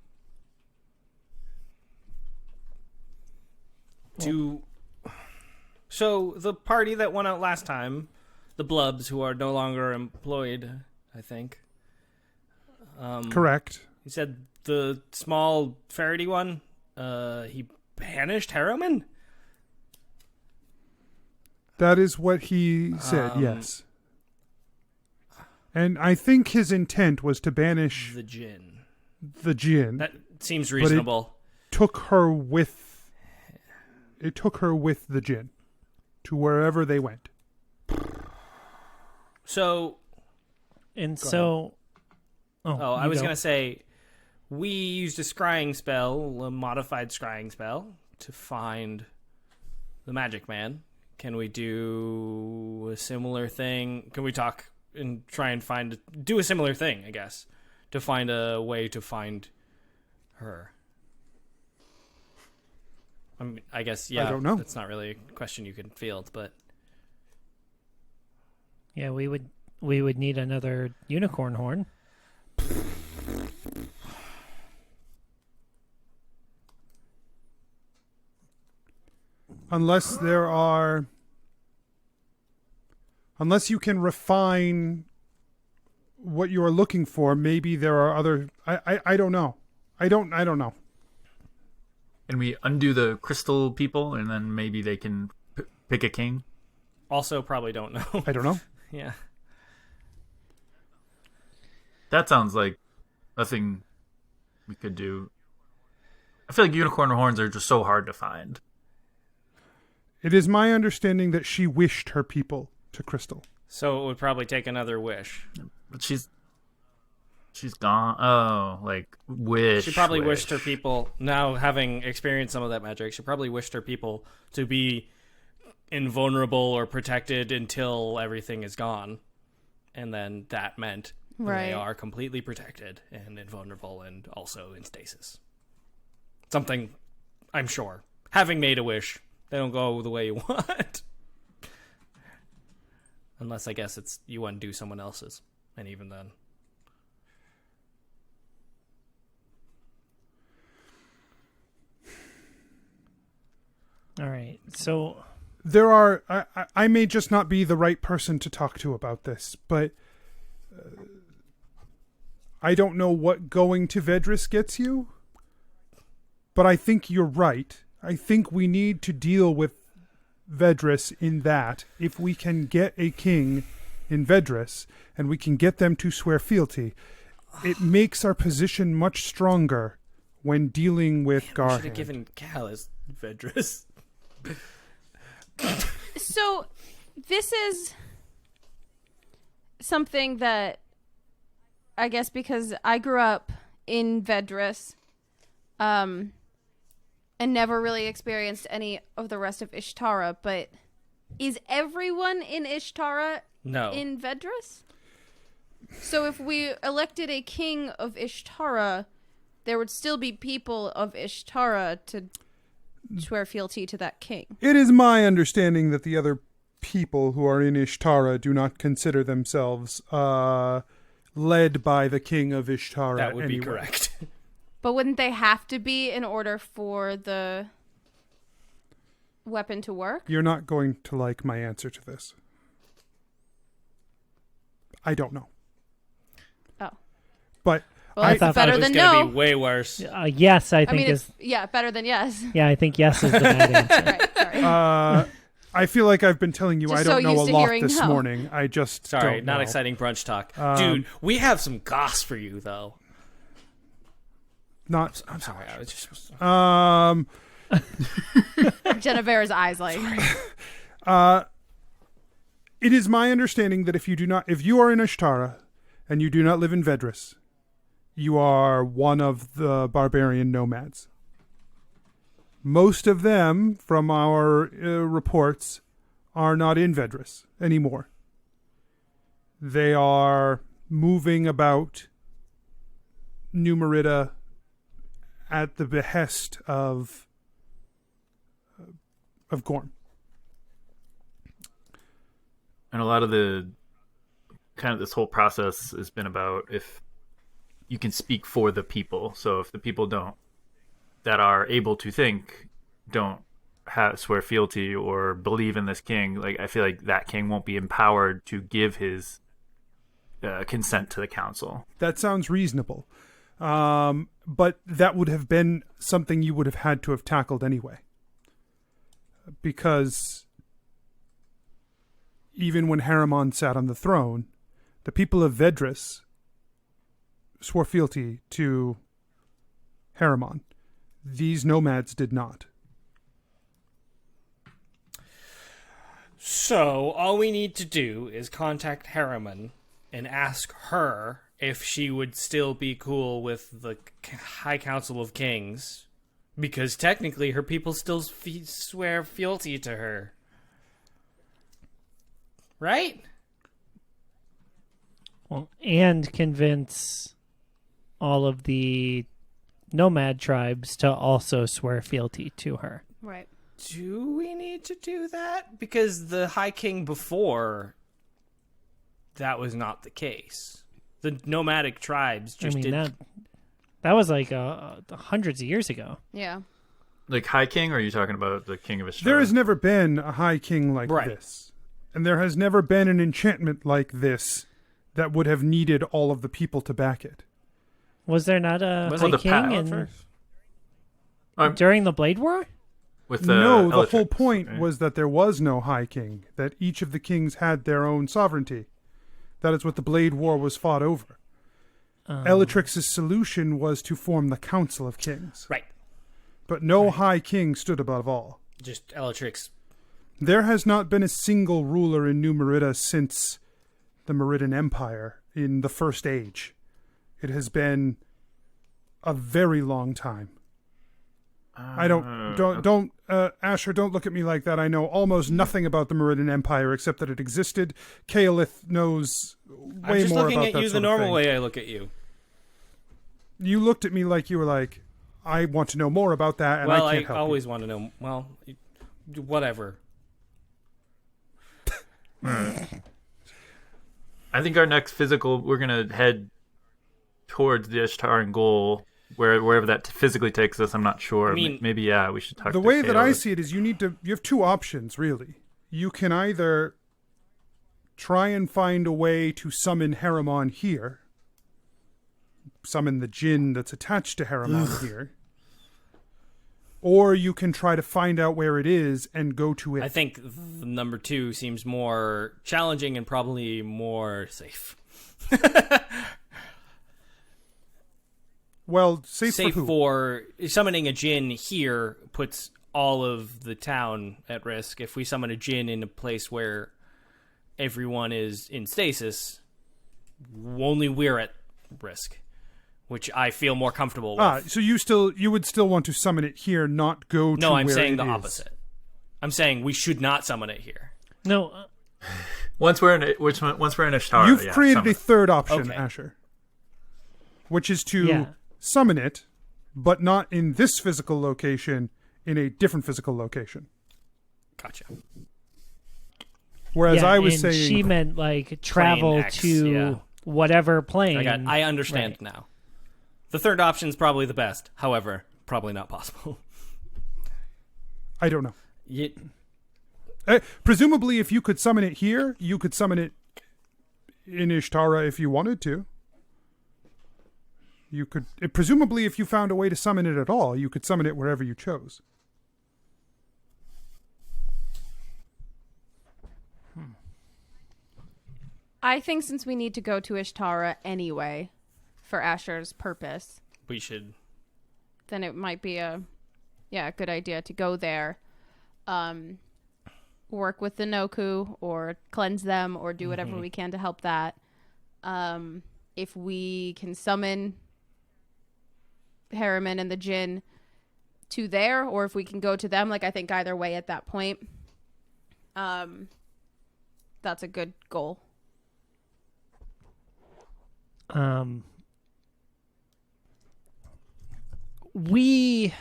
H: So the party that went out last time, the Blubs, who are no longer employed, I think.
A: Correct.
H: He said the small ferrety one, he banished Harriman?
A: That is what he said, yes. And I think his intent was to banish
H: The Jinn.
A: the Jinn.
H: That seems reasonable.
A: Took her with the Jinn to wherever they went.
H: So,
C: And so...
H: I was going to say, we used a scrying spell, a modified scrying spell, to find the Magic Man. Can we do a similar thing? Can we talk and try and do a similar thing, I guess, to find a way to find her? I mean, I guess, yeah.
A: I don't know.
H: That's not really a question you can field, but...
C: Yeah, we would need another unicorn horn.
A: unless you can refine what you are looking for, maybe there are other. I don't know. I don't know.
G: And we undo the crystal people, and then maybe they can pick a king.
H: Also, probably don't know.
A: I don't know.
H: Yeah.
G: That sounds like a thing we could do. I feel like unicorn horns are just so hard to find.
A: It is my understanding that she wished her people to crystal.
H: So it would probably take another wish.
G: But she's gone. Oh, like wish.
H: She probably wished her people, now having experienced some of that magic, she probably wished her people to be invulnerable or protected until everything is gone. And then that meant they are completely protected and invulnerable and also in stasis. Something, I'm sure. Having made a wish, they don't go the way you want. Unless, I guess, it's you undo someone else's. And even then.
C: All right. So
A: there are. I may just not be the right person to talk to about this, but I don't know what going to Vedris gets you. But I think you're right. I think we need to deal with Vedris in that if we can get a king in Vedris and we can get them to swear fealty, it makes our position much stronger when dealing with Garhand.
H: Should have given Callus Vedris.
D: So this is something that I guess because I grew up in Vedris, and never really experienced any of the rest of Ishtara, but is everyone in Ishtara in Vedris? So if we elected a king of Ishtara, there would still be people of Ishtara to swear fealty to that king.
A: It is my understanding that the other people who are in Ishtara do not consider themselves led by the king of Ishtara.
H: That would
A: anyway.
H: be correct.
D: But wouldn't they have to be in order for the weapon to work?
A: You're not going to like my answer to this. I don't know.
D: Oh.
A: But
D: well,
C: I
D: it's
C: thought
D: better
H: it was
D: than
H: gonna
D: no.
H: be way worse.
C: yes, I
D: I
C: think
D: mean,
C: is
D: better than yes.
C: yeah. I think yes is the bad answer.
D: Right, sorry.
A: I feel like I've been telling you
D: Just
A: I don't
D: so
A: know a
D: used to
A: lot
D: hearing
A: this
D: no.
A: morning. I just
H: Sorry,
A: don't
H: not
A: know.
H: exciting brunch talk. Dude, we have some goss for you, though.
A: Not.
H: I'm sorry. I was just...
D: Jennuvera's eyes like.
A: It is my understanding that if you are in Ishtara and you do not live in Vedris, you are one of the barbarian nomads. Most of them, from our reports, are not in Vedris anymore. They are moving about New Meritta at the behest of Gorm.
G: And a lot of the kind of this whole process has been about if you can speak for the people. So if the people that are able to think don't swear fealty or believe in this king, like I feel like that king won't be empowered to give his consent to the council.
A: That sounds reasonable. But that would have been something you would have had to have tackled anyway. Because even when Haramon sat on the throne, the people of Vedris swore fealty to Haramon. These nomads did not.
H: So, all we need to do is contact Haramon and ask her if she would still be cool with the High Council of Kings, because technically her people still swear fealty to her. Right?
C: Well, and convince all of the nomad tribes to also swear fealty to her.
D: Right.
H: Do we need to do that? Because the High King before, that was not the case. The nomadic tribes just did.
C: That was like hundreds of years ago.
D: Yeah.
G: Like High King, or are you talking about the King of Ishtar?
A: There has never been a High King like
H: Right.
A: this. And there has never been an enchantment like this that would have needed all of the people to back it.
C: Was there not a
G: Was
C: High
G: it the
C: King
G: Pat
C: during the Blade War?
G: with the
A: No, the
G: Eldritch,
A: whole point
G: right?
A: was that there was no High King, that each of the kings had their own sovereignty. That is what the Blade War was fought over. Elatrix's solution was to form the Council of Kings.
H: Right.
A: But no High King stood above all.
H: Just Elatrix.
A: There has not been a single ruler in New Meritta since the Meridian Empire in the First Age. It has been a very long time. Asher, don't look at me like that. I know almost nothing about the Meridian Empire except that it existed. Kaelith knows way
H: I'm just
A: more
H: looking
A: about
H: at
A: that
H: you
A: sort
H: the
A: of
H: normal
A: thing.
H: way I look at you.
A: You looked at me like you were like, I want to know more about that, and
H: Well,
A: I
H: I
A: can't help
H: always
A: you.
H: want to know. Well, whatever.
G: I think our next physical, we're going to head towards the Ishtaran goal, wherever that physically takes us. I'm not sure.
H: I mean,
G: maybe, yeah, we should talk
A: The
G: to
A: way that I
G: Kaelith.
A: see it is you have two options, really. You can either try and find a way to summon Haramon here, summon the djinn that's attached to Haramon here, or you can try to find out where it is and go to it.
H: I think number 2 seems more challenging and probably more safe.
A: Well, safe
H: Safe
A: for who?
H: for summoning a djinn here puts all of the town at risk. If we summon a djinn in a place where everyone is in stasis, only we're at risk, which I feel more comfortable with.
A: So you would still want to summon it here, not go to
H: No, I'm
A: where
H: saying
A: it
H: the
A: is.
H: opposite. I'm saying we should not summon it here.
C: No.
G: Once we're in Ishtar,
A: You've
G: yeah,
A: created
G: summon
A: a
G: it.
A: third option,
H: Okay.
A: Asher, which is to
C: Yeah.
A: summon it, but not in this physical location, in a different physical location.
H: Gotcha.
A: Whereas
C: Yeah,
A: I was
C: and
A: saying,
C: she meant like travel
H: Plane X,
C: to
H: yeah.
C: whatever plane.
H: I understand
C: Right.
H: now. The third option's probably the best. However, probably not possible.
A: I don't know.
H: Ye-
A: Presumably, if you could summon it here, you could summon it in Ishtara if you wanted to. You could, presumably, if you found a way to summon it at all, you could summon it wherever you chose.
D: I think since we need to go to Ishtara anyway for Asher's purpose,
H: we should.
D: then it might be a good idea to go there, work with the Noku or cleanse them or do whatever we can to help that. If we can summon Harriman and the Jinn to there, or if we can go to them, like I think either way at that point, that's a good goal.
C: We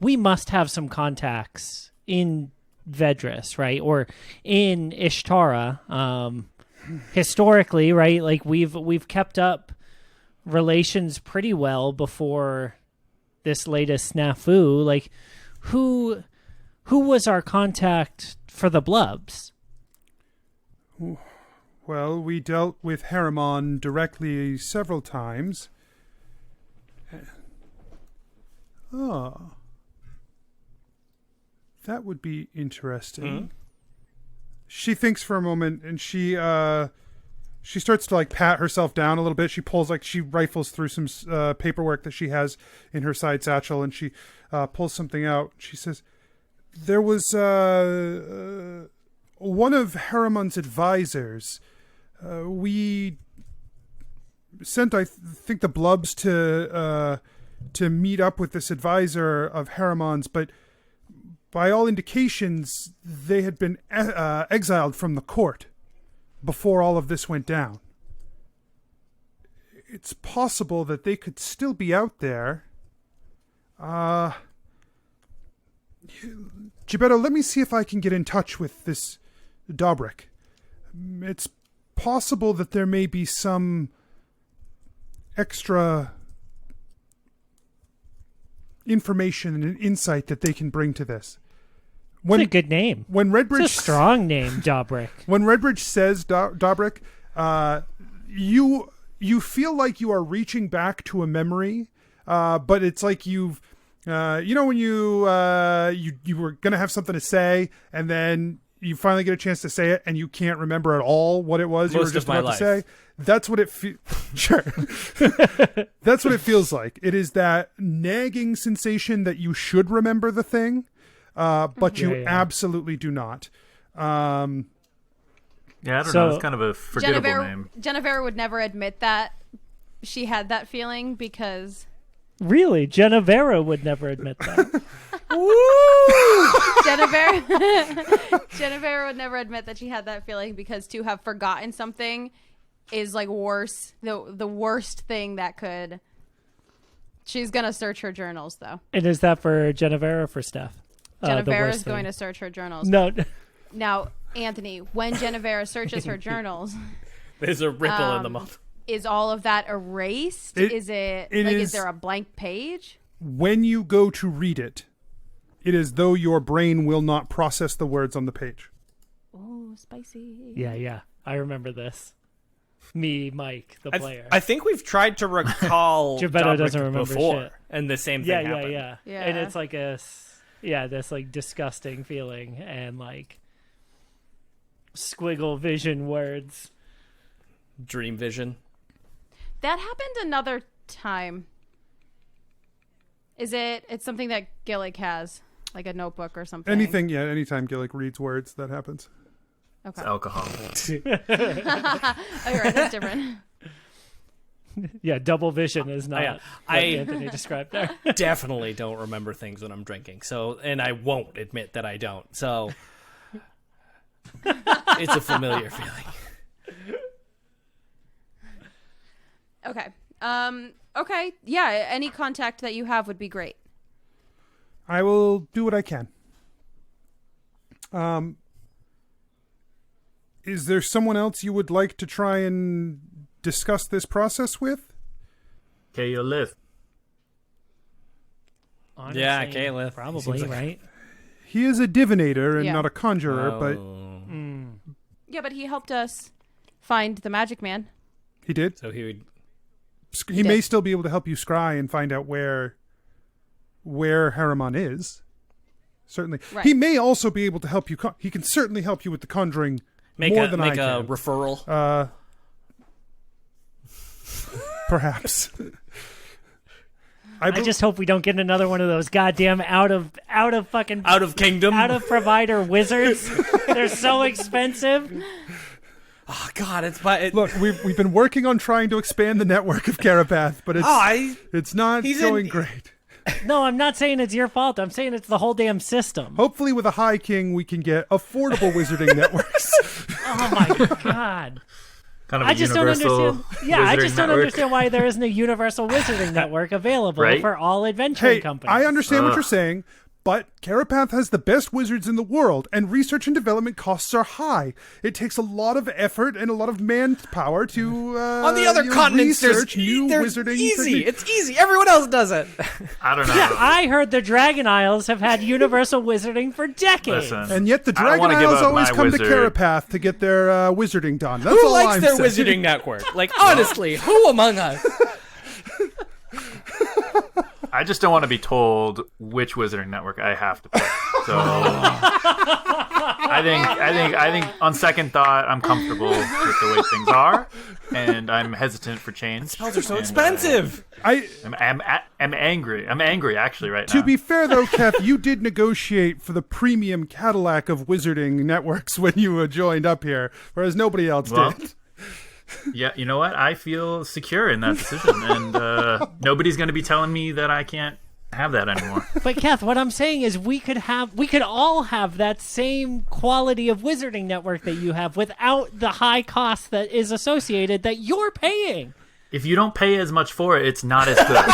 C: must have some contacts in Vedris, right? Or in Ishtara. Historically, right? Like we've kept up relations pretty well before this latest snafu. Like who was our contact for the Blubs?
A: Well, we dealt with Haramon directly several times. Oh. That would be interesting. She thinks for a moment, and she starts to like pat herself down a little bit. She rifles through some paperwork that she has in her side satchel, and she pulls something out. She says, "There was one of Haramon's advisors. We sent, I think, the Blubs to meet up with this advisor of Haramon's, but by all indications, they had been exiled from the court before all of this went down. It's possible that they could still be out there. Gebeddo, let me see if I can get in touch with this Dobrik. It's possible that there may be some extra information and insight that they can bring to this.
C: It's a good name.
A: When Redbridge,
C: It's a strong name, Dobrik.
A: When Redbridge says Dobrik, you feel like you are reaching back to a memory, but it's like you've, when you were gonna have something to say, and then you finally get a chance to say it, and you can't remember at all what it was you were just about to say. That's what it sure. That's what it feels like. It is that nagging sensation that you should remember the thing, but you absolutely do not.
G: Yeah, I don't know. It's kind of a forgettable name.
D: Jennuvera would never admit that she had that feeling because...
C: Really? Jennuvera would never admit that.
D: Jennuvera would never admit that she had that feeling because to have forgotten something is like worse. The worst thing that could... She's going to search her journals, though.
C: And is that for Jennuvera or for Steph?
D: Jennuvera is going to search her journals.
C: No.
D: Now, Anthony, when Jennuvera searches her journals...
H: There's a ripple in the mouth.
D: Is all of that erased? Is there a blank page?
A: When you go to read it, it is though your brain will not process the words on the page.
D: Oh, spicy.
C: Yeah. I remember this. Me, Mike, the player.
H: I think we've tried to recall
C: Jebeddo doesn't remember
H: before,
C: shit.
H: and the same thing happened.
C: Yeah. And it's like this like disgusting feeling and like squiggle vision words.
H: Dream vision.
D: That happened another time. It's something that Gillik has, like a notebook or something.
A: Anytime Gillik reads words, that happens.
D: Okay.
G: It's alcohol.
D: All right, that's different.
C: Yeah, double vision is not what
H: I
C: Anthony described there.
H: Definitely don't remember things when I'm drinking. And I won't admit that I don't. So it's a familiar feeling.
D: Okay. Okay. Yeah. Any contact that you have would be great.
A: I will do what I can. Is there someone else you would like to try and discuss this process with?
G: Kaelith.
C: Honestly,
H: Yeah, Kaelith.
C: Probably, right?
A: He is a divinator and not a conjurer, but...
D: Yeah, but he helped us find the magic man.
A: He did?
H: So he would...
A: He may still be able to help you scry and find out where Haramon is. Certainly. Right. He may also be able to help you... He can certainly help you with the conjuring more than I can.
H: Make a referral.
A: Perhaps.
C: I just hope we don't get another one of those goddamn out of
H: kingdom,
C: out of provider wizards. They're so expensive.
H: Oh God,
A: look. We've been working on trying to expand the network of Carapath, but it's not going great.
C: No, I'm not saying it's your fault. I'm saying it's the whole damn system.
A: Hopefully, with a High King, we can get affordable wizarding networks.
C: Oh my God.
G: Kind of
C: I just don't understand. Yeah, I just don't
G: network.
C: understand why there isn't a universal wizarding network available for all adventuring companies.
A: I understand what you're saying, but Carapath has the best wizards in the world, and research and development costs are high. It takes a lot of effort and a lot of manpower to
H: on the other continents.
A: Research new wizarding.
H: Easy. It's easy. Everyone else does it.
G: I don't know.
C: Yeah, I heard the Dragon Isles have had universal wizarding for decades.
G: Listen,
A: and yet the Dragon Isles always come to Carapath to get their wizarding done. That's
H: who
A: all
H: likes
A: I'm
H: their
A: saying.
H: wizarding network? Like, honestly, who among us?
G: I just don't want to be told which wizarding network I have to play. So I think on second thought, I'm comfortable with the way things are, and I'm hesitant for change.
H: Spells are so expensive.
G: I'm angry. I'm angry actually right now.
A: To be fair though, Keth, you did negotiate for the premium Cadillac of wizarding networks when you joined up here, whereas nobody else did.
G: Yeah, you know what? I feel secure in that decision, and nobody's going to be telling me that I can't have that anymore.
C: But Keth, what I'm saying is we could all have that same quality of wizarding network that you have without the high cost that is associated that you're paying.
G: If you don't pay as much for it, it's not as good.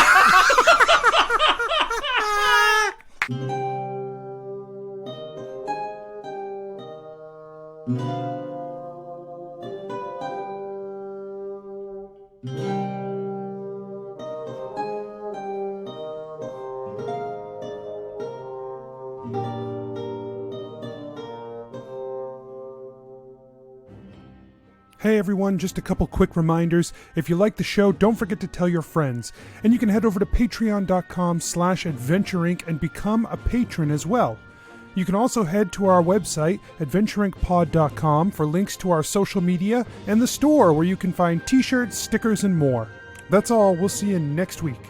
A: Hey everyone, just a couple quick reminders. If you like the show, don't forget to tell your friends. And you can head over to patreon.com/adventureinc and become a patron as well. You can also head to our website, adventureincpod.com, for links to our social media and the store where you can find t-shirts, stickers, and more. That's all. We'll see you next week.